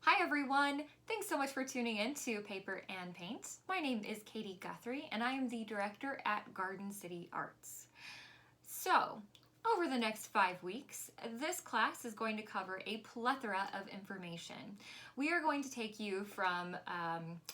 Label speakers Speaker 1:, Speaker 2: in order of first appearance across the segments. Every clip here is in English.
Speaker 1: Hi everyone! Thanks so much for tuning in to Paper and Paint. My name is Katie Guthrie and I am the director at Garden City Arts. So, over the next 5 weeks, this class is going to cover a plethora of information. We are going to take you from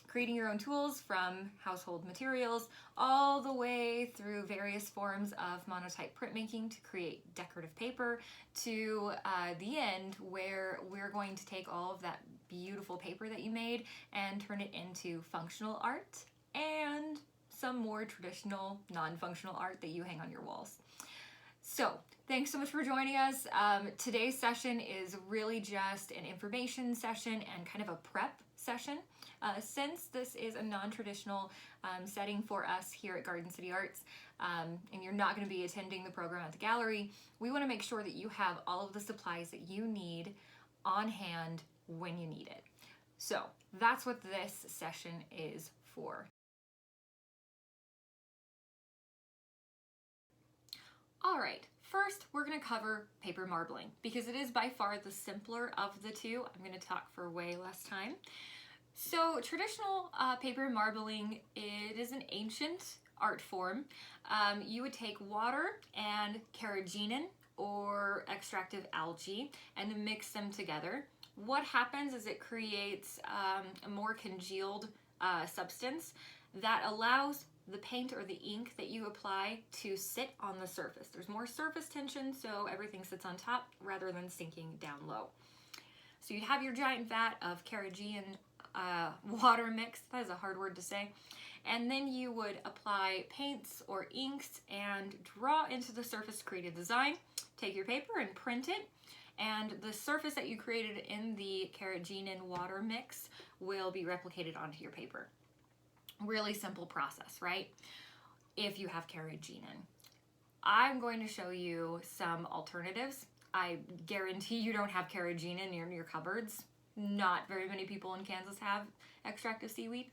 Speaker 1: creating your own tools, from household materials, all the way through various forms of monotype printmaking to create decorative paper, to the end where we're going to take all of that beautiful paper that you made and turn it into functional art and some more traditional non-functional art that you hang on your walls. So, thanks so much for joining us. Today's session is really just an information session and kind of a prep session. Since this is a non-traditional setting for us here at Garden City Arts, and you're not going to be attending the program at the gallery, we want to make sure that you have all of the supplies that you need on hand when you need it. So, that's what this session is for. All right, first we're going to cover paper marbling because it is by far the simpler of the two. I'm going to talk for way less time. So traditional paper marbling, it is an ancient art form. You would take water and carrageenan or extractive algae and mix them together. What happens is it creates a more congealed substance that allows the paint or the ink that you apply to sit on the surface. There's more surface tension, so everything sits on top rather than sinking down low. So you have your giant vat of carrageenan water mix, that is a hard word to say, and then you would apply paints or inks and draw into the surface to create a design, take your paper and print it, and the surface that you created in the carrageenan water mix will be replicated onto your paper. Really simple process, right? If you have carrageenan. I'm going to show you some alternatives. I guarantee you don't have carrageenan in your cupboards. Not very many people in Kansas have extract of seaweed.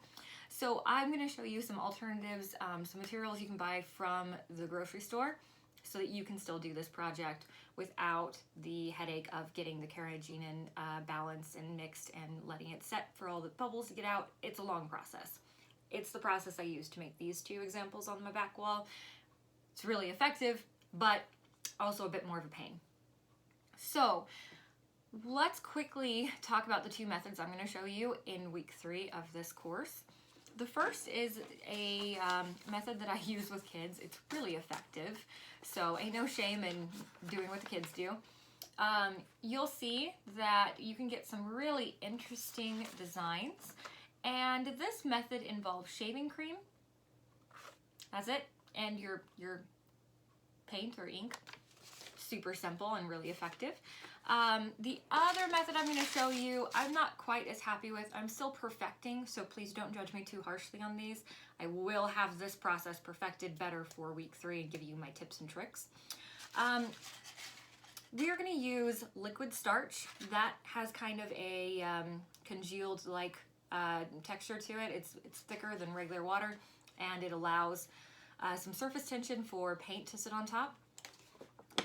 Speaker 1: So I'm going to show you some alternatives, some materials you can buy from the grocery store so that you can still do this project without the headache of getting the carrageenan balanced and mixed and letting it set for all the bubbles to get out. It's a long process. It's the process I used to make these two examples on my back wall. It's really effective, but also a bit more of a pain. So let's quickly talk about the two methods I'm going to show you in week 3 of this course. The first is a method that I use with kids. It's really effective, so ain't no shame in doing what the kids do. You'll see that you can get some really interesting designs. And this method involves shaving cream, that's it, and your paint or ink. Super simple and really effective. The other method I'm going to show you, I'm not quite as happy with. I'm still perfecting, so please don't judge me too harshly on these. I will have this process perfected better for week 3 and give you my tips and tricks. We are going to use liquid starch. That has kind of a congealed like texture to it. It's thicker than regular water, and it allows some surface tension for paint to sit on top.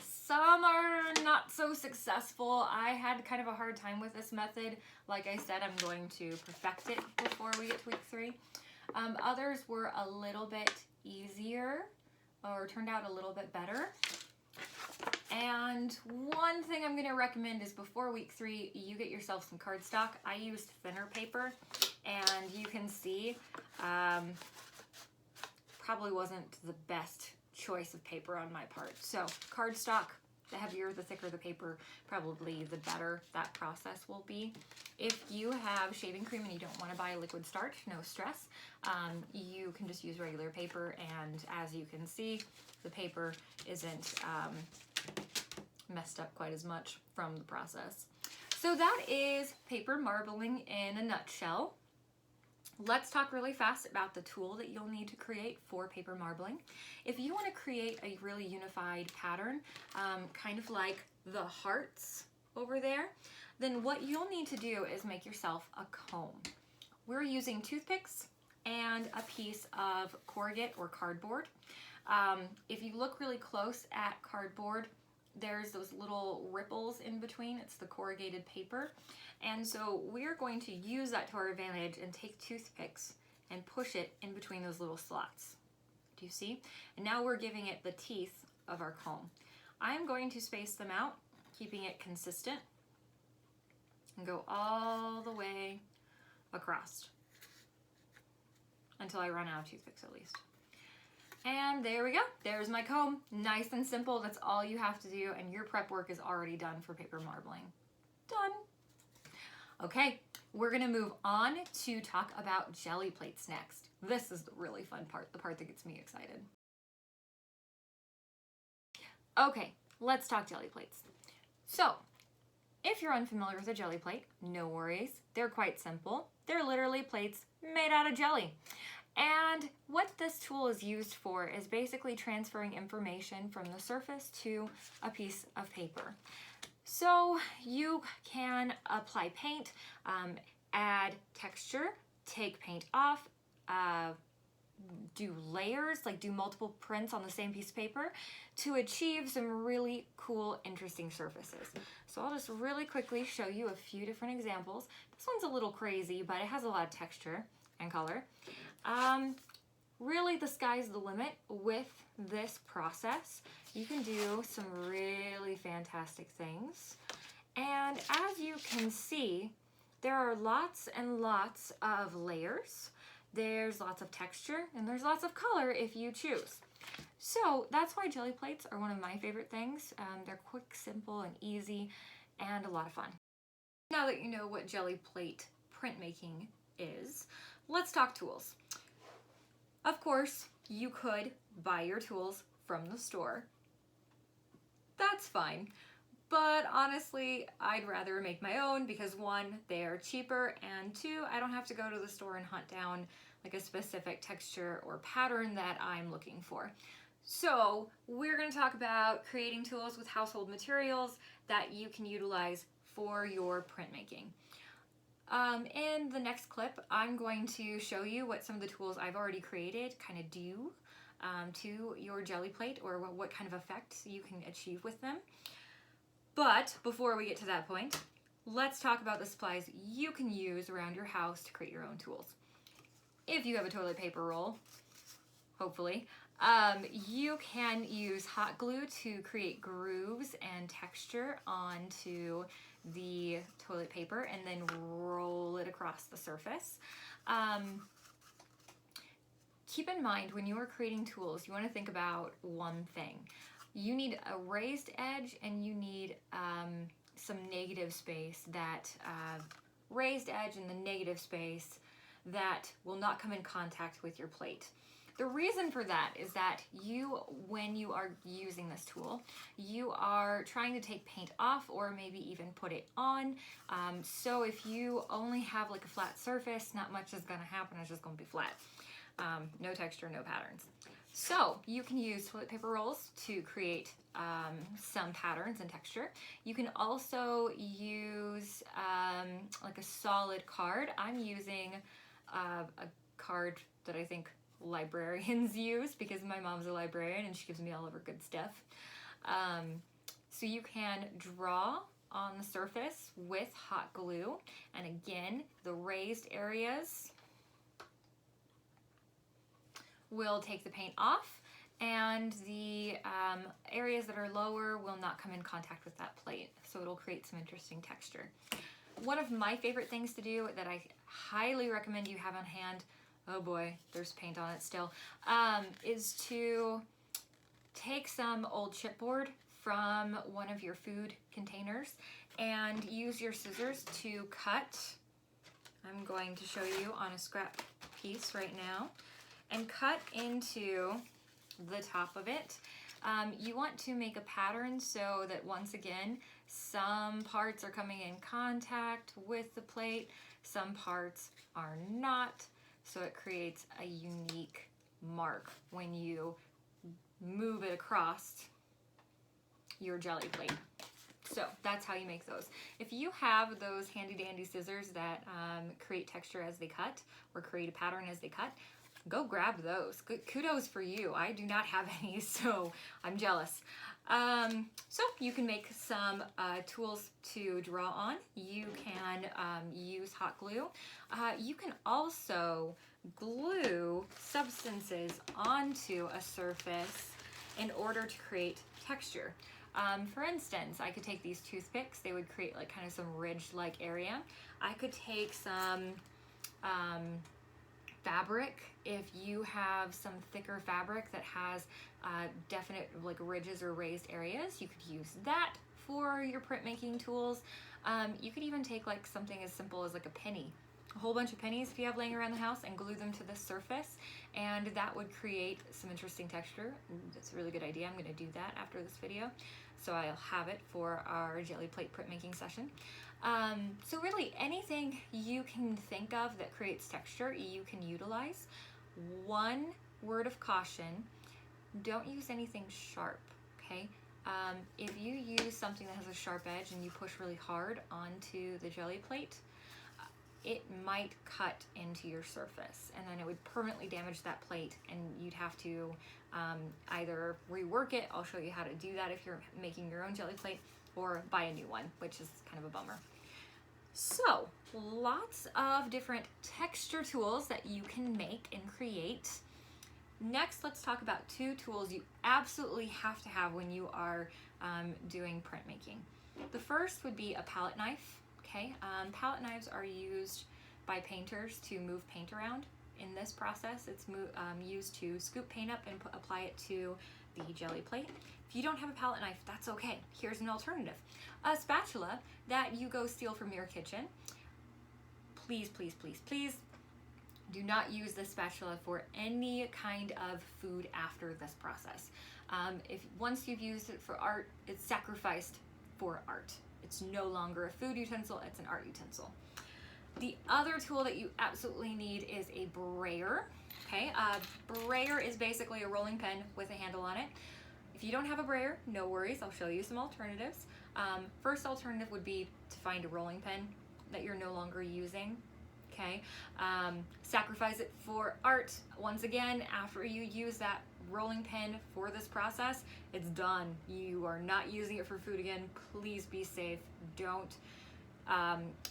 Speaker 1: Some are not so successful. I had kind of a hard time with this method. Like I said, I'm going to perfect it before we get to week 3. Others were a little bit easier or turned out a little bit better. And one thing I'm going to recommend is before week 3, you get yourself some cardstock. I used thinner paper, and you can see probably wasn't the best choice of paper on my part. So cardstock, the heavier, the thicker the paper, probably the better that process will be. If you have shaving cream and you don't want to buy liquid starch, no stress. You can just use regular paper, and as you can see, the paper isn't messed up quite as much from the process. So that is paper marbling in a nutshell. Let's talk really fast about the tool that you'll need to create for paper marbling. If you want to create a really unified pattern, kind of like the hearts over there, then what you'll need to do is make yourself a comb. We're using toothpicks and a piece of corrugate or cardboard. If you look really close at cardboard, there's those little ripples in between. It's the corrugated paper. And so we're going to use that to our advantage and take toothpicks and push it in between those little slots. Do you see? And now we're giving it the teeth of our comb. I'm going to space them out, keeping it consistent, and go all the way across until I run out of toothpicks at least. And there we go. There's my comb. Nice and simple. That's all you have to do, and your prep work is already done for paper marbling. Done. Okay, we're gonna move on to talk about jelly plates next. This is the really fun part, the part that gets me excited. Okay, let's talk jelly plates. So, if you're unfamiliar with a jelly plate, no worries. They're quite simple. They're literally plates made out of jelly. And what this tool is used for is basically transferring information from the surface to a piece of paper. So you can apply paint, add texture, take paint off, do layers, like do multiple prints on the same piece of paper to achieve some really cool, interesting surfaces. So I'll just really quickly show you a few different examples. This one's a little crazy, but it has a lot of texture and color. Really, the sky's the limit with this process. You can do some really fantastic things. And as you can see, there are lots and lots of layers. There's lots of texture, and there's lots of color if you choose. So that's why jelly plates are one of my favorite things. They're quick, simple, and easy, and a lot of fun. Now that you know what jelly plate printmaking is, let's talk tools. Of course, you could buy your tools from the store. That's fine. But honestly, I'd rather make my own because one, they're cheaper, and two, I don't have to go to the store and hunt down like a specific texture or pattern that I'm looking for. So we're going to talk about creating tools with household materials that you can utilize for your printmaking. In the next clip, I'm going to show you what some of the tools I've already created kind of do to your jelly plate, or what kind of effects you can achieve with them. But before we get to that point, let's talk about the supplies you can use around your house to create your own tools. If you have a toilet paper roll, hopefully, you can use hot glue to create grooves and texture onto the toilet paper and then roll it across the surface. Keep in mind, when you are creating tools, you want to think about one thing. You need a raised edge, and you need some negative space, that raised edge and the negative space that will not come in contact with your plate. The reason for that is that when you are using this tool, you are trying to take paint off or maybe even put it on. So if you only have like a flat surface, not much is going to happen. It's just going to be flat. No texture, no patterns. So you can use toilet paper rolls to create some patterns and texture. You can also use like a solid card. I'm using a card that I think librarians use because my mom's a librarian and she gives me all of her good stuff. So you can draw on the surface with hot glue, and again, the raised areas will take the paint off, and the areas that are lower will not come in contact with that plate, so it'll create some interesting texture. One of my favorite things to do that I highly recommend you have on hand, oh boy, there's paint on it still, is to take some old chipboard from one of your food containers and use your scissors to cut. I'm going to show you on a scrap piece right now, and cut into the top of it. You want to make a pattern so that, once again, some parts are coming in contact with the plate, some parts are not, so it creates a unique mark when you move it across your jelly plate. So that's how you make those. If you have those handy dandy scissors that create texture as they cut, or create a pattern as they cut, go grab those. Kudos for you. I do not have any, so I'm jealous. So you can make some tools to draw on. You can use hot glue. You can also glue substances onto a surface in order to create texture. For instance, I could take these toothpicks. They would create like kind of some ridge-like area. I could take some fabric. If you have some thicker fabric that has definite like ridges or raised areas, you could use that for your printmaking tools. You could even take like something as simple as like a penny, a whole bunch of pennies if you have laying around the house, and glue them to the surface, and that would create some interesting texture. That's a really good idea. I'm going to do that after this video, so I'll have it for our jelly plate printmaking session. So really anything you can think of that creates texture, you can utilize. One word of caution: don't use anything sharp, okay? If you use something that has a sharp edge and you push really hard onto the jelly plate, it might cut into your surface, and then it would permanently damage that plate, and you'd have to either rework it. I'll show you how to do that if you're making your own jelly plate, or buy a new one, which is kind of a bummer. So, lots of different texture tools that you can make and create. Next, let's talk about two tools you absolutely have to have when you are doing printmaking. The first would be a palette knife. Okay, palette knives are used by painters to move paint around. In this process, it's used to scoop paint up and apply it to the jelly plate. If you don't have a palette knife, that's okay. Here's an alternative: a spatula that you go steal from your kitchen. Please, please, please, please do not use this spatula for any kind of food after this process. If once you've used it for art, it's sacrificed for art. It's no longer a food utensil, it's an art utensil. The other tool that you absolutely need is a brayer. Okay, a brayer is basically a rolling pen with a handle on it. If you don't have a brayer, no worries, I'll show you some alternatives. First alternative would be to find a rolling pen that you're no longer using. Okay, sacrifice it for art. Once again, after you use that rolling pen for this process, it's done. You are not using it for food again. Please be safe. Don't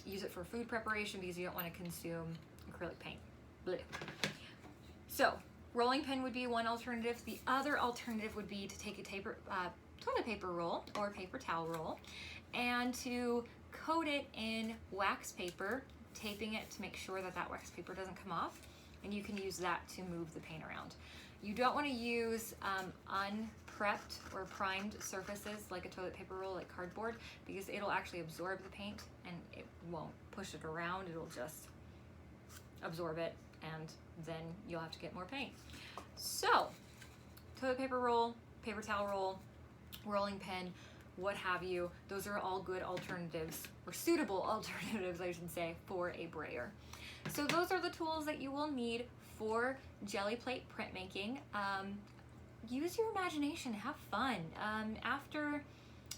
Speaker 1: use it for food preparation because you don't want to consume acrylic paint. Blech. So, rolling pen would be one alternative. The other alternative would be to take a toilet paper roll or paper towel roll and to coat it in wax paper, taping it to make sure that that wax paper doesn't come off, and you can use that to move the paint around. You don't want to use unprepped or primed surfaces like a toilet paper roll, like cardboard, because it'll actually absorb the paint and it won't push it around. It'll just absorb it, and then you'll have to get more paint. So, toilet paper roll, paper towel roll, rolling pen, what have you, those are all good alternatives, or suitable alternatives, I should say, for a brayer. So those are the tools that you will need for jelly plate printmaking. Use your imagination, have fun. After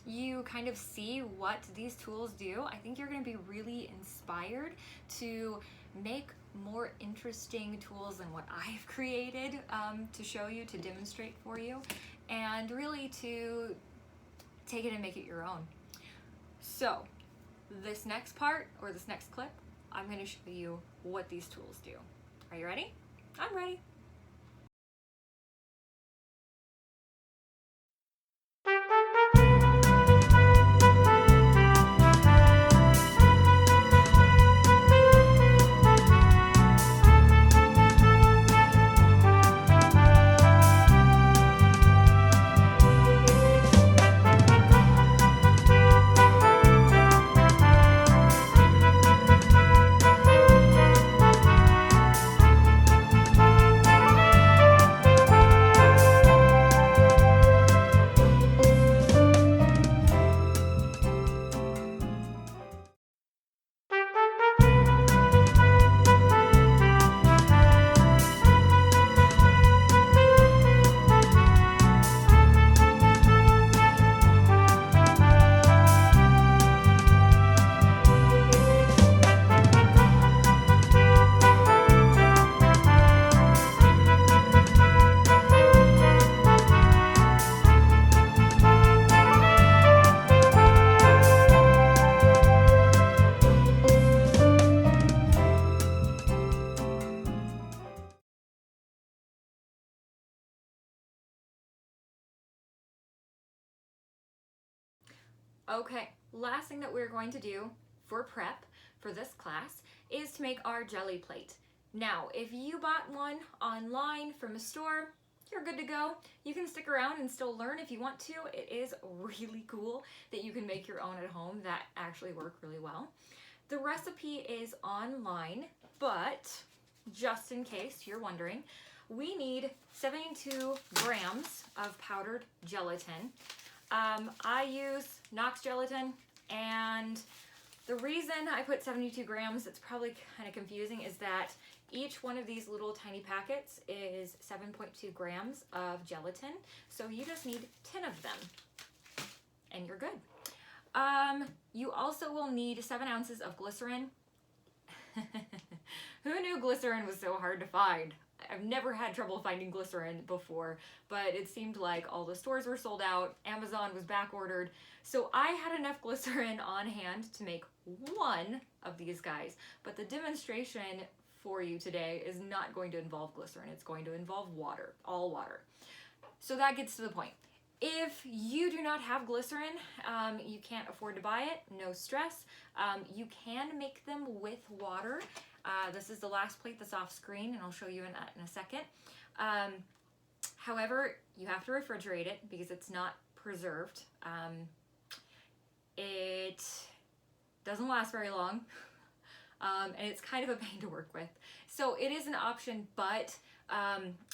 Speaker 1: you kind of see what these tools do, I think you're going to be really inspired to make more interesting tools than what I've created to show you, to demonstrate for you, and really to take it and make it your own. So this next part, or this next clip, I'm going to show you what these tools do. Are you ready? I'm ready. Okay, last thing that we're going to do for prep for this class is to make our jelly plate. Now, if you bought one online from a store, you're good to go. You can stick around and still learn if you want to. It is really cool that you can make your own at home that actually work really well. The recipe is online, but just in case you're wondering, we need 72 grams of powdered gelatin. I use Knox gelatin, and the reason I put 72 grams, it's probably kind of confusing, is that each one of these little tiny packets is 7.2 grams of gelatin, so you just need 10 of them, and you're good. You also will need 7 ounces of glycerin. Who knew glycerin was so hard to find? I've never had trouble finding glycerin before, but it seemed like all the stores were sold out, Amazon was back ordered, so I had enough glycerin on hand to make one of these guys, but the demonstration for you today is not going to involve glycerin, it's going to involve water, all water. So that gets to the point. If you do not have glycerin, you can't afford to buy it, no stress. You can make them with water. This is the last plate that's off screen, and I'll show you in a second. However, you have to refrigerate it because it's not preserved. It doesn't last very long, and it's kind of a pain to work with. So it is an option, but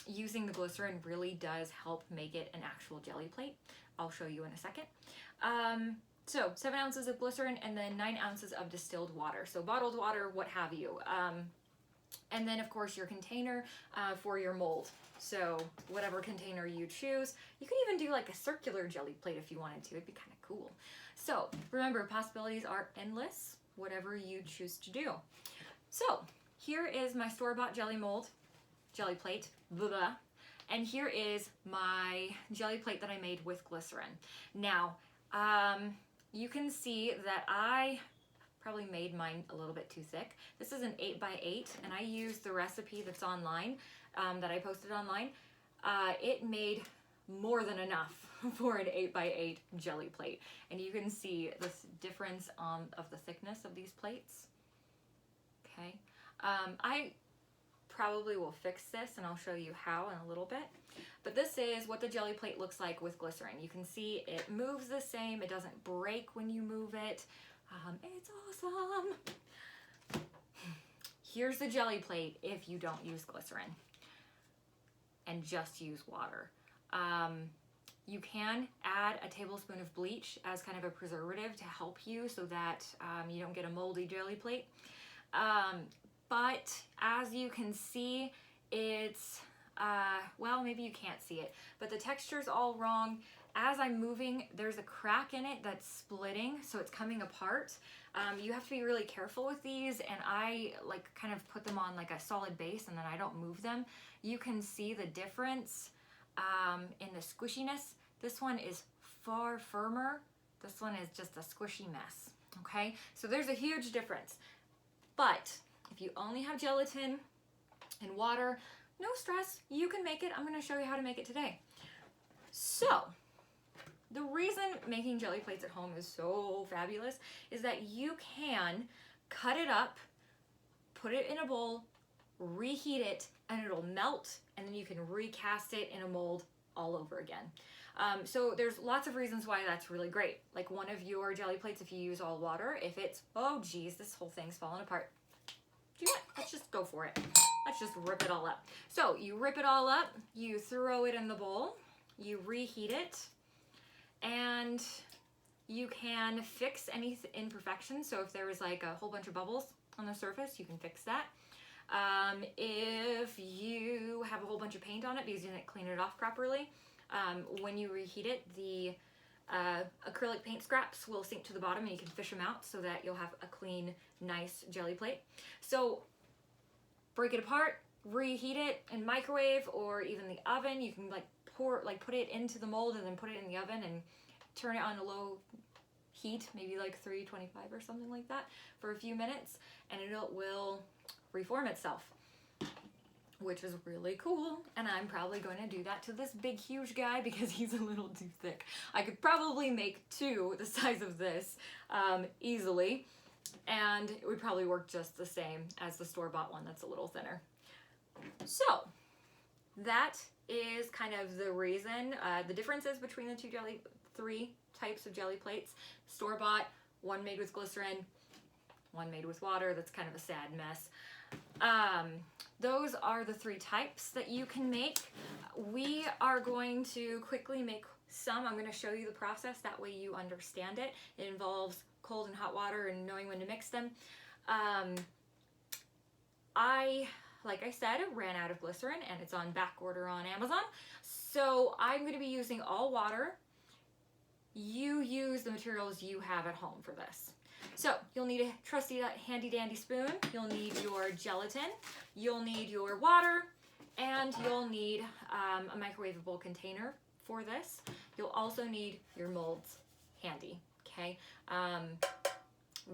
Speaker 1: using the glycerin really does help make it an actual jelly plate. I'll show you in a second. So 7 ounces of glycerin and then 9 ounces of distilled water. So bottled water, what have you. And then of course your container for your mold. So whatever container you choose. You could even do like a circular jelly plate if you wanted to. It'd be kind of cool. So remember, possibilities are endless, whatever you choose to do. So here is my store-bought jelly plate, blah, blah. And here is my jelly plate that I made with glycerin. Now, you can see that I probably made mine a little bit too thick. This is an 8x8, and I used the recipe that's online, that I posted online. It made more than enough for an 8x8 jelly plate. And you can see this difference of the thickness of these plates. Okay. I probably will fix this, and I'll show you how in a little bit. But this is what the jelly plate looks like with glycerin. You can see it moves the same. It doesn't break when you move it. It's awesome. Here's the jelly plate if you don't use glycerin and just use water. You can add a tablespoon of bleach as kind of a preservative to help you so that you don't get a moldy jelly plate. But as you can see, it's, well, maybe you can't see it, but the texture's all wrong. As I'm moving, there's a crack in it that's splitting, so it's coming apart. You have to be really careful with these, and I like kind of put them on like a solid base and then I don't move them. You can see the difference in the squishiness. This one is far firmer. This one is just a squishy mess, okay? So there's a huge difference. But if you only have gelatin and water, no stress, you can make it. I'm gonna show you how to make it today. So, the reason making jelly plates at home is so fabulous is that you can cut it up, put it in a bowl, reheat it, and it'll melt, and then you can recast it in a mold all over again. So there's lots of reasons why that's really great. Like one of your jelly plates, if you use all water, if it's, oh geez, this whole thing's falling apart. Do you know what? Let's just go for it. Let's just rip it all up. So you rip it all up, you throw it in the bowl, you reheat it, and you can fix any imperfections. So if there was like a whole bunch of bubbles on the surface, you can fix that. If you have a whole bunch of paint on it because you didn't clean it off properly, when you reheat it, the acrylic paint scraps will sink to the bottom and you can fish them out so that you'll have a clean, nice jelly plate. So break it apart, reheat it in microwave or even the oven. You can put it into the mold and then put it in the oven and turn it on a low heat, maybe like 325 or something like that for a few minutes, and it will reform itself. which is really cool. And I'm probably going to do that to this big, huge guy because he's a little too thick. I could probably make two the size of this easily, and it would probably work just the same as the store-bought one that's a little thinner. So that is kind of the reason, the differences between the three types of jelly plates. Store-bought, one made with glycerin, one made with water. That's kind of a sad mess. Those are the three types that you can make. We are going to quickly make some. I'm going to show you the process, that way you understand it. It involves cold and hot water and knowing when to mix them. Like I said, ran out of glycerin and it's on back order on Amazon. So I'm going to be using all water. You use the materials you have at home for this. So you'll need a trusty handy dandy spoon, you'll need your gelatin, you'll need your water, and you'll need a microwavable container for this. You'll also need your molds handy, okay?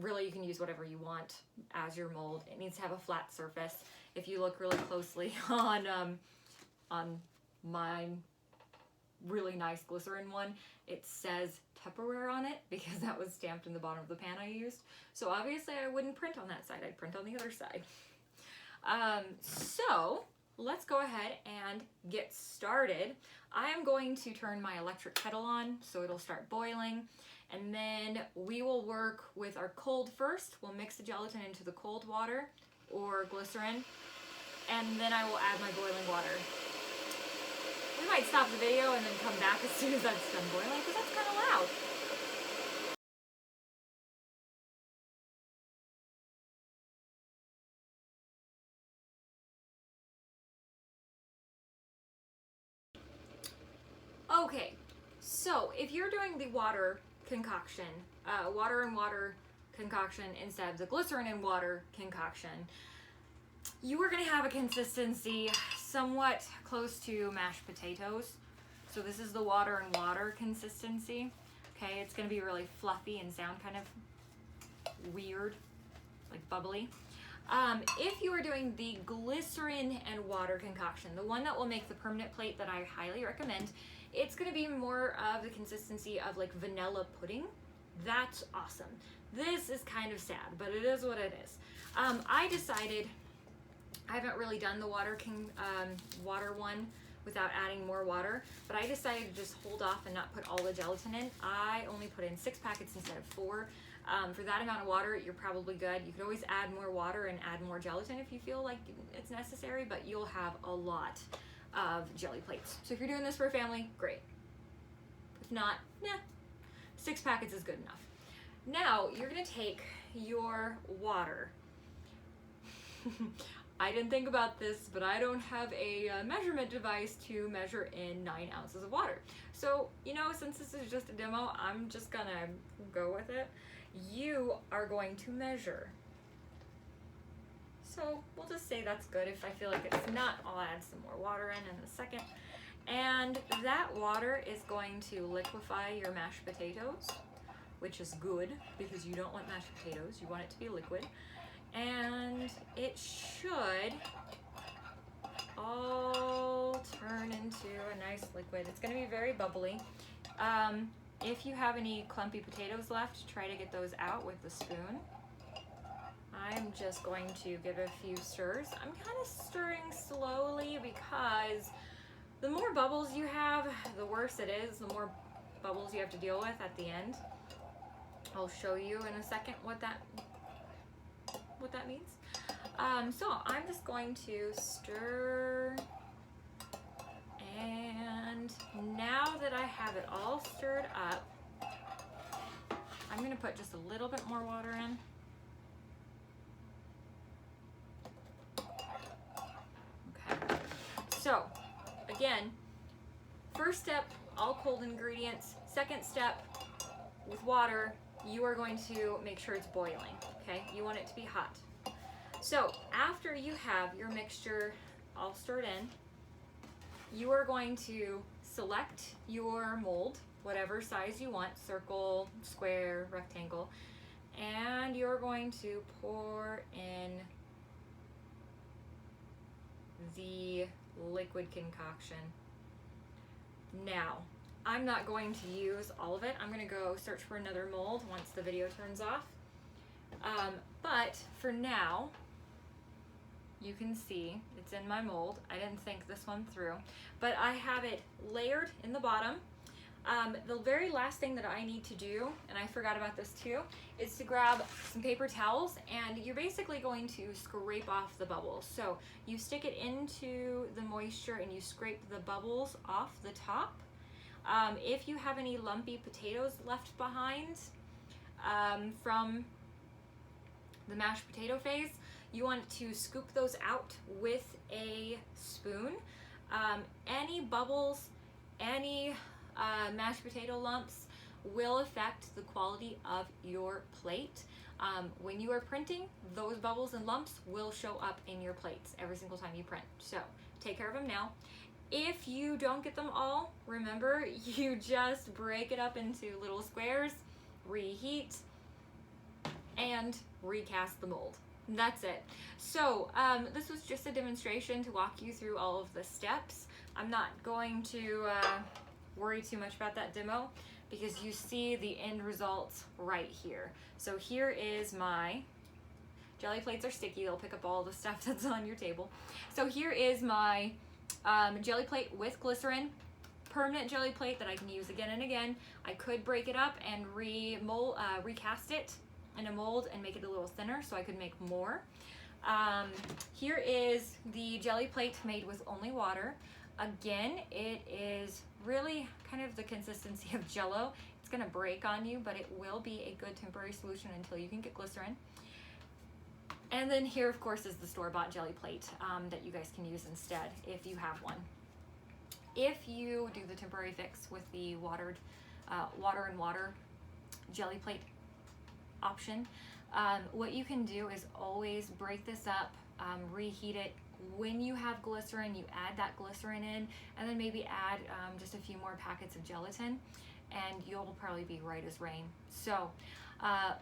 Speaker 1: Really, you can use whatever you want as your mold. It needs to have a flat surface. If you look really closely on my really nice glycerin one, it says Tupperware on it because that was stamped in the bottom of the pan I used. So obviously I wouldn't print on that side, I'd print on the other side. So let's go ahead and get started. I am going to turn my electric kettle on so it'll start boiling, and then we will work with our cold first. We'll mix the gelatin into the cold water or glycerin, and then I will add my boiling water. We might stop the video and then come back as soon as that's done boiling because that's kind of loud. Okay, so if you're doing the water concoction, water and water concoction instead of the glycerin and water concoction, you are going to have a consistency somewhat close to mashed potatoes. So this is the water and water consistency. Okay, it's going to be really fluffy and sound kind of weird, like bubbly. If you are doing the glycerin and water concoction, the one that will make the permanent plate that I highly recommend, it's going to be more of the consistency of like vanilla pudding. That's awesome. This is kind of sad, but it is what it is. I decided, I haven't really done the water one without adding more water, but I decided to just hold off and not put all the gelatin in. I only put in 6 packets instead of 4. For that amount of water, you're probably good. You can always add more water and add more gelatin if you feel like it's necessary, but you'll have a lot of jelly plates. So if you're doing this for a family, great. If not, 6 packets is good enough. Now, you're gonna take your water. I didn't think about this, but I don't have a measurement device to measure in 9 ounces of water. So, you know, since this is just a demo, I'm just gonna go with it. You are going to measure. So we'll just say that's good. If I feel like it's not, I'll add some more water in a second. And that water is going to liquefy your mashed potatoes, which is good because you don't want mashed potatoes. You want it to be liquid. And it should all turn into a nice liquid. It's going to be very bubbly. If you have any clumpy potatoes left, try to get those out with the spoon. I'm just going to give it a few stirs. I'm kind of stirring slowly because the more bubbles you have, the worse it is, the more bubbles you have to deal with at the end. I'll show you in a second what that means. So I'm just going to stir, and now that I have it all stirred up, I'm going to put just a little bit more water in. Okay, so again, first step, all cold ingredients. Second step, with water, you are going to make sure it's boiling, okay? You want it to be hot. So after you have your mixture all stirred in, you are going to select your mold, whatever size you want, circle, square, rectangle, and you're going to pour in the liquid concoction. Now, I'm not going to use all of it. I'm going to go search for another mold once the video turns off. But for now, you can see it's in my mold. I didn't think this one through, but I have it layered in the bottom. The very last thing that I need to do, and I forgot about this too, is to grab some paper towels, and you're basically going to scrape off the bubbles. So you stick it into the moisture and you scrape the bubbles off the top. If you have any lumpy potatoes left behind from the mashed potato phase, you want to scoop those out with a spoon. Any bubbles, any mashed potato lumps will affect the quality of your plate. When you are printing, those bubbles and lumps will show up in your plates every single time you print. So take care of them now. If you don't get them all, remember, you just break it up into little squares, reheat, and recast the mold. That's it. So this was just a demonstration to walk you through all of the steps. I'm not going to worry too much about that demo because you see the end results right here. So here is my jelly plates. Are sticky, they'll pick up all the stuff that's on your table. So here is my jelly plate with glycerin, permanent jelly plate that I can use again and again. I could break it up and recast it in a mold and make it a little thinner so I could make more. Here is the jelly plate made with only water. Again, it is really kind of the consistency of Jell-O. It's gonna break on you, but it will be a good temporary solution until you can get glycerin. And then here, of course, is the store-bought jelly plate that you guys can use instead if you have one. If you do the temporary fix with the water and water jelly plate option, what you can do is always break this up, reheat it. When you have glycerin, you add that glycerin in, and then maybe add just a few more packets of gelatin, and you'll probably be right as rain. So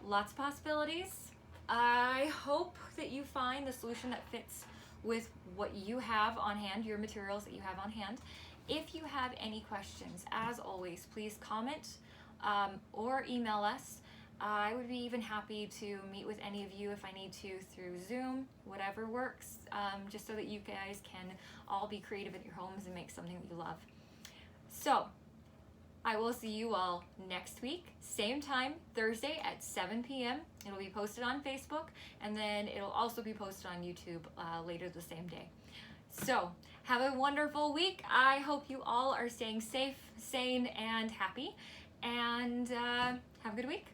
Speaker 1: lots of possibilities. I hope that you find the solution that fits with what you have on hand, your materials that you have on hand. If you have any questions, as always, please comment or email us. I would be even happy to meet with any of you if I need to through Zoom, whatever works, just so that you guys can all be creative at your homes and make something that you love. So I will see you all next week, same time, Thursday at 7 p.m. It'll be posted on Facebook, and then it'll also be posted on YouTube later the same day. So have a wonderful week. I hope you all are staying safe, sane, and happy, and have a good week.